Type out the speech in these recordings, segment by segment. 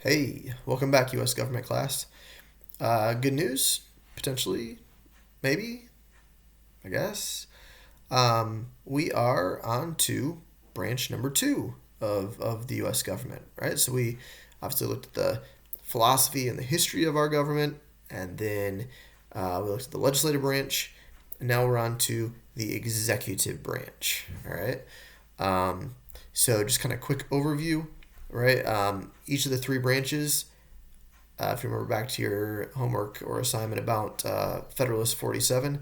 Hey, welcome back, U.S. government class. Good news, potentially, maybe, I guess. We are on to branch number two of the U.S. government, right? So we obviously looked at the philosophy and the history of our government, and then we looked at the legislative branch, and now we're on to the executive branch, all right? Um, so just kind of quick overview, right? Each of the three branches, if you remember back to your homework or assignment about Federalist 47,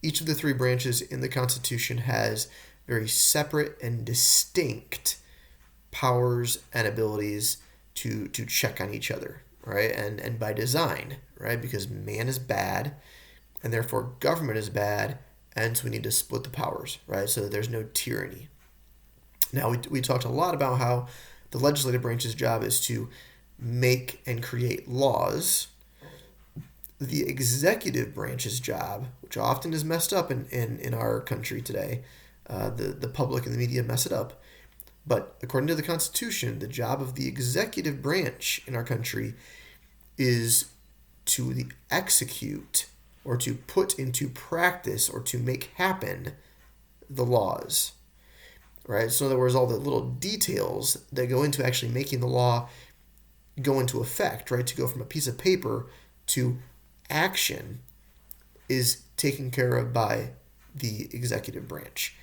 each of the three branches in the Constitution has very separate and distinct powers and abilities to check on each other, right? And by design, right? Because man is bad, and therefore government is bad, and so we need to split the powers, right? So that there's no tyranny. Now, we talked a lot about how the legislative branch's job is to make and create laws. The executive branch's job, which often is messed up in our country today, the public and the media mess it up. But according to the Constitution, the job of the executive branch in our country is to execute or to put into practice or to make happen the laws, right? So in other words, all the little details that go into actually making the law go into effect, right? To go from a piece of paper to action is taken care of by the executive branch.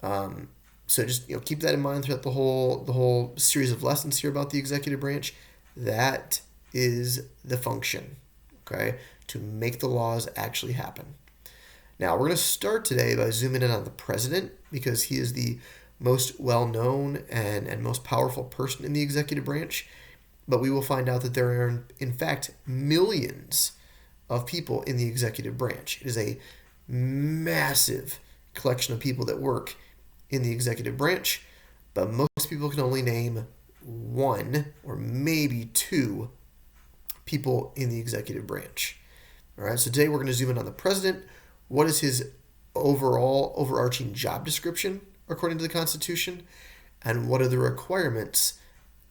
So just keep that in mind throughout the whole series of lessons here about the executive branch. That is the function, okay, to make the laws actually happen. Now we're going to start today by zooming in on the president because he is the most well known and most powerful person in the executive branch. But we will find out that there are, in fact, millions of people in the executive branch. It is a massive collection of people that work in the executive branch, but most people can only name one or maybe two people in the executive branch. All right, so today we're going to zoom in on the president. What is his overall overarching job description according to the Constitution? And what are the requirements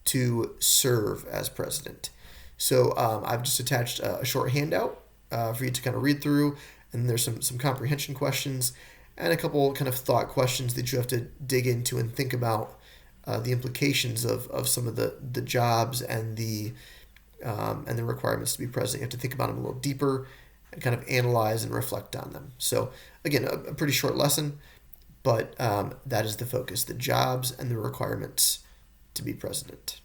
to serve as president? So I've just attached a short handout for you to kind of read through, and there's some comprehension questions and a couple kind of thought questions that you have to dig into and think about the implications of some of the jobs and the requirements to be president. You have to think about them a little deeper and kind of analyze and reflect on them. So again, a pretty short lesson, but that is the focus: the jobs and the requirements to be president.